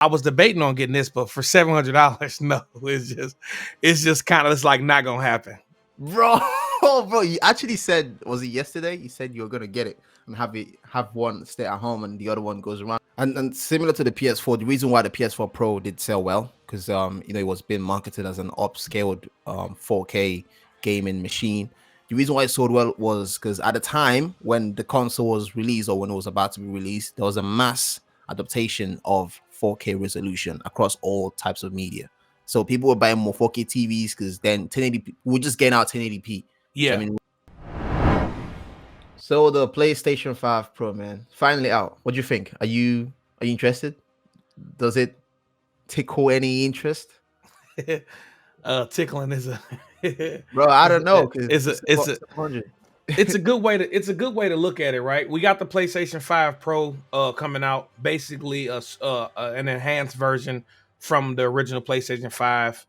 I was debating on getting this, but for $700, no, it's just kind of, it's like not gonna happen. Bro, bro, you actually said, was it yesterday? You said you were gonna get it and have one stay at home and the other one goes around. And similar to the PS4, the reason why the PS4 Pro did sell well, because it was being marketed as an upscaled 4K gaming machine. The reason why it sold well was because at the time when the console was released or when it was about to be released, there was a mass adaptation of 4K resolution across all types of media. So people were buying more 4K TVs because then 1080p, we're just getting out 1080p. Yeah. I mean, so the PlayStation 5 Pro, man, finally out. What do you think? Are you interested? Does it tickle any interest? Tickling is a Bro, I don't know. It's a good way to look at it, right? We got the PlayStation 5 Pro coming out, basically an enhanced version from the original PlayStation 5.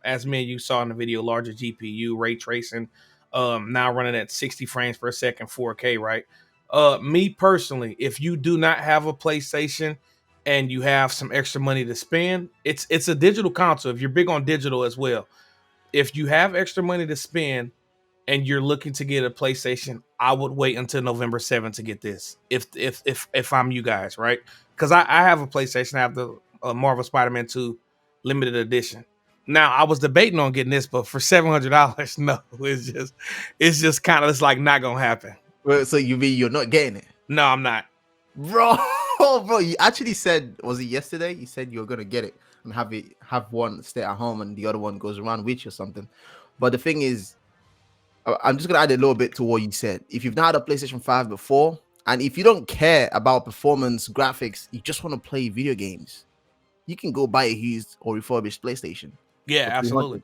As me and you saw in the video, larger GPU, ray tracing, now running at 60 frames per second, 4K, right? Me personally, if you do not have a PlayStation and you have some extra money to spend, it's a digital console. If you're big on digital as well, if you have extra money to spend and you're looking to get a PlayStation, I would wait until November 7th to get this. If I'm you guys, right? Because I have a PlayStation. I have the Marvel Spider-Man 2 limited edition. Now I was debating on getting this, but for $700, no, it's just kind of, it's like not gonna happen. Well, so you mean you're not getting it? No, I'm not. Bro, bro, you actually said, was it yesterday? You said you were gonna get it and have one stay at home and the other one goes around with you or something. But the thing is, I'm just gonna add a little bit to what you said. If you've not had a PlayStation 5 before, and if you don't care about performance, graphics, you just want to play video games, you can go buy a used or refurbished PlayStation. Yeah, absolutely.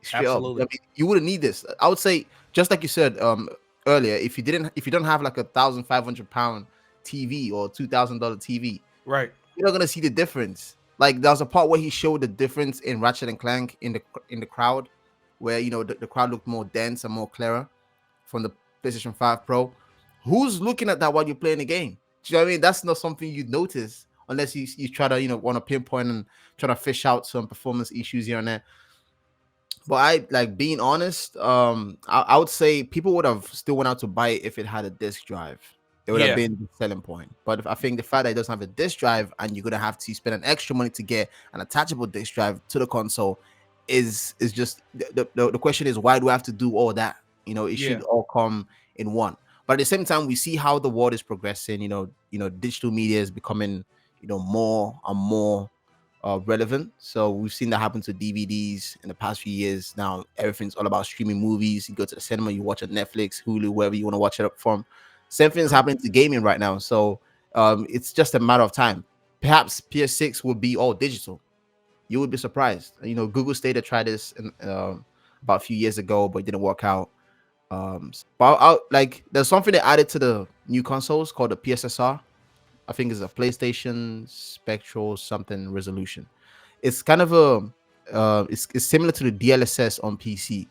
Straight absolutely. Up. I mean, you wouldn't need this. I would say, just like you said earlier, if you don't have like £1,500 TV or $2,000 TV, right, you're not gonna see the difference. Like there was a part where he showed the difference in Ratchet and Clank in the crowd, where the crowd looked more dense and more clearer from the PlayStation 5 Pro. Who's looking at that while you're playing the game? Do you know what I mean? That's not something you'd notice unless you try to want to pinpoint and try to fish out some performance issues here and there. But I like being honest. I would say people would have still went out to buy it if it had a disc drive. It would have been the selling point. But I think the fact that it doesn't have a disc drive and you're gonna have to spend an extra money to get an attachable disc drive to the console is just the question is, why do I have to do all that? It should all come in one. But at the same time, we see how the world is progressing. Digital media is becoming more and more relevant. So we've seen that happen to DVDs in the past few years. Now everything's all about streaming movies. You go to the cinema, you watch on Netflix, Hulu, wherever you want to watch it up from. Same thing is happening to gaming right now. So it's just a matter of time. Perhaps PS6 will be all digital. You would be surprised. Google Stadia tried this about a few years ago, but it didn't work out. But there's something they added to the new consoles called the PSSR. I think it's a PlayStation Spectral something resolution. It's kind of it's similar to the DLSS on PC,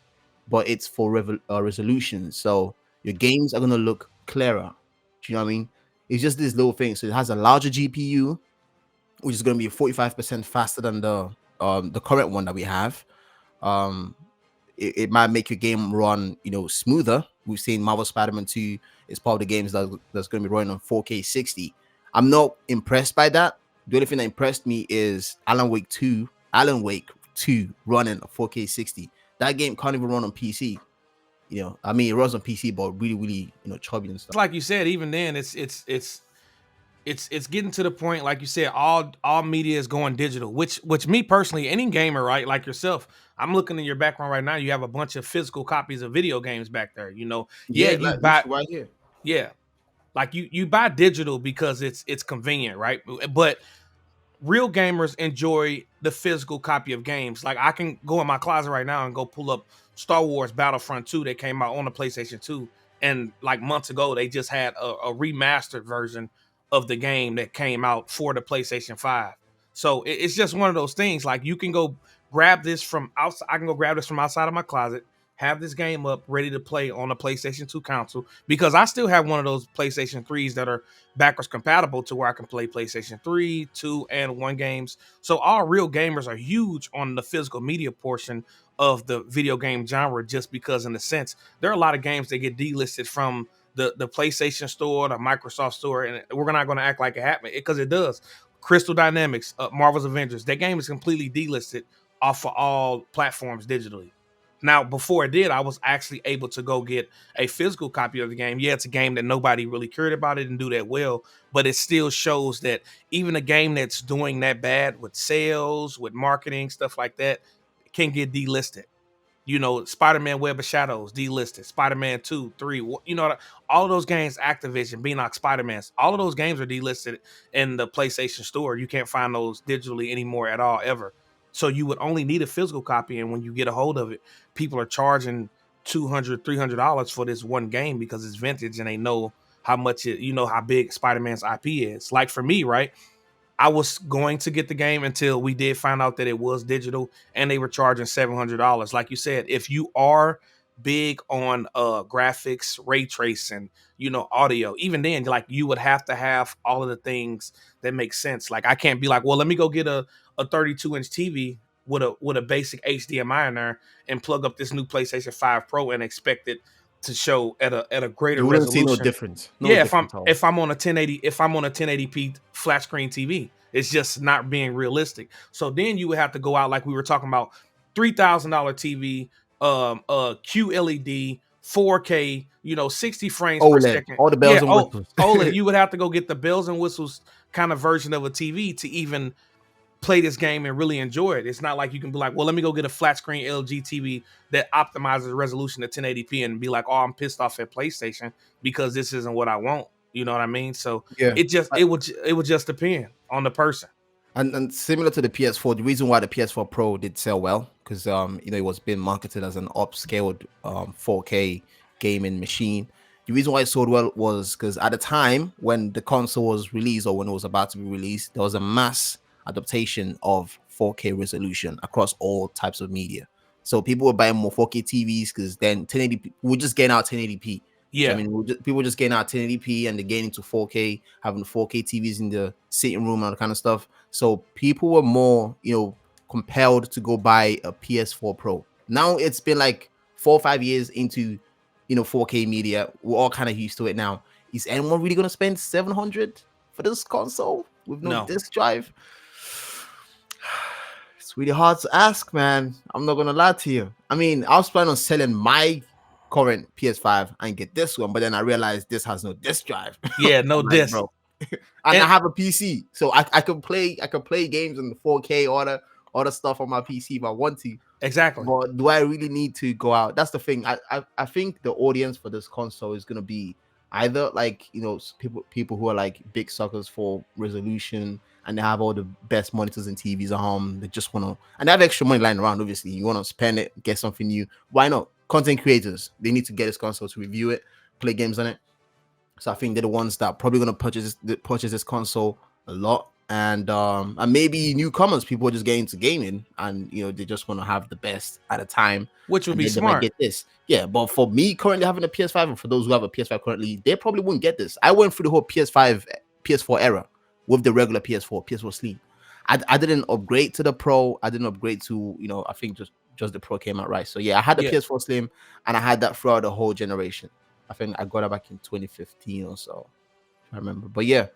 but it's for resolution. So your games are gonna look clearer. Do you know what I mean? It's just this little thing. So it has a larger GPU, which is going to be 45% faster than the current one that we have. It might make your game run, smoother. We've seen Marvel Spider-Man 2 is part of the games that's going to be running on 4K 60. I'm not impressed by that. The only thing that impressed me is Alan Wake 2 running a 4K 60. That game can't even run on PC. I mean, it runs on PC, but really, really, chubby and stuff. Like you said, even then, it's getting to the point, like you said, all media is going digital. Which me personally, any gamer, right, like yourself, I'm looking in your background right now. You have a bunch of physical copies of video games back there. You buy right here. Yeah, like you buy digital because it's convenient, right? But real gamers enjoy the physical copy of games. Like I can go in my closet right now and go pull up Star Wars Battlefront 2 that came out on the PlayStation 2, and like months ago they just had a remastered version of the game that came out for the PlayStation 5. So it's just one of those things. Like you can go grab this from outside. I can go grab this from outside of my closet, have this game up ready to play on a PlayStation 2 console, because I still have one of those PlayStation 3s that are backwards compatible to where I can play PlayStation 3, 2, and 1 games. So all real gamers are huge on the physical media portion of the video game genre, just because in a sense there are a lot of games that get delisted from the PlayStation Store, the Microsoft Store, and we're not going to act like it happened, because it does. Crystal Dynamics, Marvel's Avengers, that game is completely delisted off of all platforms digitally. Now, before it did, I was actually able to go get a physical copy of the game. Yeah, it's a game that nobody really cared about, it and do that well, but it still shows that even a game that's doing that bad with sales, with marketing, stuff like that, can get delisted. You know, Spider-Man Web of Shadows delisted, Spider-Man 2, 3, you know, all of those games, Activision, Beanox, Spider-Man's, all of those games are delisted in the PlayStation Store. You can't find those digitally anymore at all, ever. So you would only need a physical copy, and when you get a hold of it, people are charging $200, $300 for this one game because it's vintage and they know how much it, you know, how big Spider-Man's IP is. Like for me, right? I was going to get the game until we did find out that it was digital and they were charging $700. Like you said, if you are big on graphics, ray tracing, you know, audio, even then, like you would have to have all of the things that make sense. Like I can't be like, well, let me go get a 32-inch TV with a basic HDMI in there and plug up this new PlayStation 5 Pro and expect it to show at a greater You wouldn't see no resolution. difference. No Yeah, difference at all. if I'm on a 1080 if I'm on a 1080p flat screen TV, it's just not being realistic. So then you would have to go out like we were talking about, $3,000 TV, QLED, 4K, you know, 60 frames per OLED, second. all the bells Yeah, and whistles. OLED. You would have to go get the bells and whistles kind of version of a TV to even play this game and really enjoy it. It's not like you can be like, well, let me go get a flat screen LG TV that optimizes the resolution to 1080p and be like, oh, I'm pissed off at PlayStation because this isn't what I want. You know what I mean? So Yeah. it would just depend on the person. And similar to the PS4, the reason why the PS4 Pro did sell well, because you know, it was being marketed as an upscaled 4K gaming machine. The reason why it sold well was because at the time when the console was released, or when it was about to be released, there was a mass adaptation of 4K resolution across all types of media. So people were buying more 4K TVs because then 1080p, we're just getting out 1080p. Yeah. So, I mean, people just getting out 1080p and they're getting into 4K, having 4K TVs in the sitting room and all that kind of stuff. So people were more, you know, compelled to go buy a PS4 Pro. Now it's been like 4 or 5 years into, you know, 4K media. We're all kind of used to it now. Is anyone really going to spend 700 for this console with no disk drive? It's really hard to ask, man. I'm not going to lie to you. I mean, I was planning on selling my current PS5 and get this one, but then I realized this has no disk drive. Yeah, no disk. Bro. And I have a PC, so I can play games in the 4K, all the stuff on my PC if I want to. Exactly. But do I really need to go out? That's the thing. I think the audience for this console is gonna be either like, you know, people who are like big suckers for resolution and they have all the best monitors and TVs at home. They just want to, and they have extra money lying around. Obviously, you want to spend it, get something new. Why not? Content creators, they need to get this console to review it, play games on it. So I think they're the ones that are probably gonna purchase this console a lot. And maybe newcomers, people are just getting into gaming, and you know, they just want to have the best at a time, which would be smart. They might get this, yeah. But for me, currently having a PS5, and for those who have a PS5 currently, they probably wouldn't get this. I went through the whole PS5, PS4 era with the regular PS4 Slim. I didn't upgrade to the Pro. I didn't upgrade to, you know, I think just the Pro came out, right? So yeah, I had the PS4 Slim, and I had that throughout the whole generation. I think I got it back in 2015 or so, if I remember. But yeah,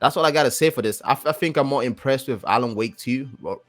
that's all I gotta say for this. I think I'm more impressed with Alan Wake 2, well,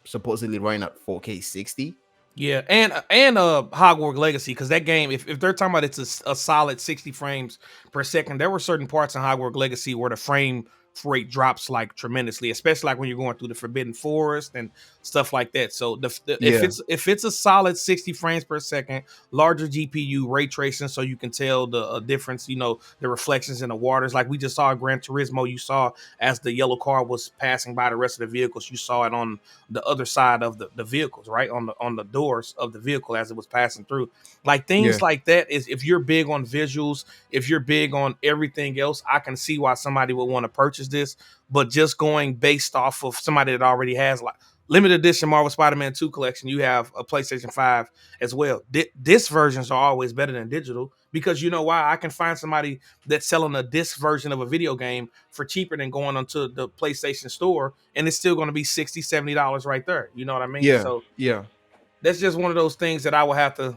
supposedly running at 4K 60. Yeah, and Hogwarts Legacy, because that game, if they're talking about it's a solid 60 frames per second, there were certain parts in Hogwarts Legacy where the frame rate drops like tremendously, especially like when you're going through the Forbidden Forest and stuff like that. So if it's a solid 60 frames per second, larger GPU, ray tracing, so you can tell the difference, you know, the reflections in the waters, like we just saw in Gran Turismo. You saw as the yellow car was passing by the rest of the vehicles, you saw it on the other side of the vehicles, right on the doors of the vehicle as it was passing through. Like things like that is, if you're big on visuals, if you're big on everything else, I can see why somebody would want to purchase this. But just going based off of somebody that already has limited edition Marvel Spider-Man 2 collection, you have a PlayStation 5 as well. Disc versions are always better than digital because you know why? I can find somebody that's selling a disc version of a video game for cheaper than going onto the PlayStation store, and it's still going to be $60, $70 right there. You know what I mean? Yeah, So yeah, that's just one of those things that I will have to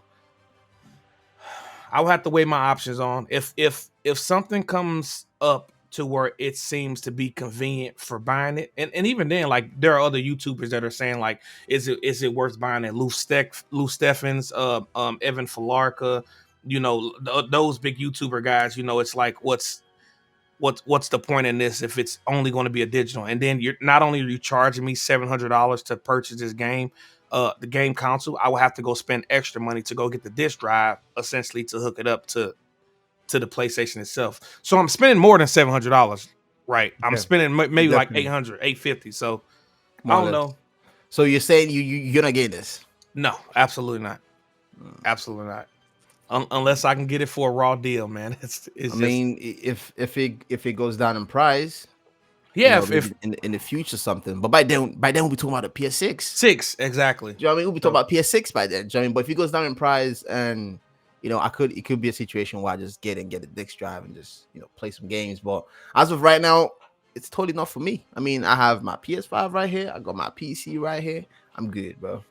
weigh my options on. If something comes up to where it seems to be convenient for buying it, and even then, like there are other YouTubers that are saying like, is it worth buying it? Lou Steffens, Evan Falarka, you know, those big YouTuber guys. You know, it's like what's the point in this if it's only going to be a digital? And then you're not only are you charging me $700 to purchase this game, the game console, I will have to go spend extra money to go get the disc drive, essentially to hook it up to the PlayStation itself. So I'm spending more than $700, right? I'm yeah, spending maybe like definitely, 800, 850. So I more or don't less. know. So you're saying you're not getting this? No, absolutely not. Absolutely not. Unless I can get it for a raw deal, man. I It's just mean, if it goes down in price, yeah. maybe If in the future something. But by then we'll be talking about a PS6. six exactly. Do you know what I mean? We'll be talking So about PS6 by then. Do you know what I mean? But if it goes down in price, and it could be a situation where I just get a disc drive and just play some games. But as of right now, it's totally not for me. I mean, I have my PS5 right here. I got my PC right here. I'm good, bro.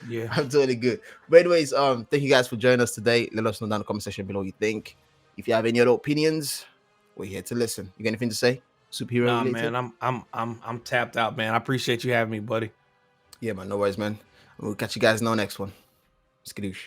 yeah. I'm totally good. But anyways, thank you guys for joining us today. Let us know down in the comment section below what you think. If you have any other opinions, we're here to listen. You got anything to say? Superhero Nah, related? man, I'm tapped out, man. I appreciate you having me, buddy. Yeah, man. No worries, man. We'll catch you guys in our next one. Skadoosh.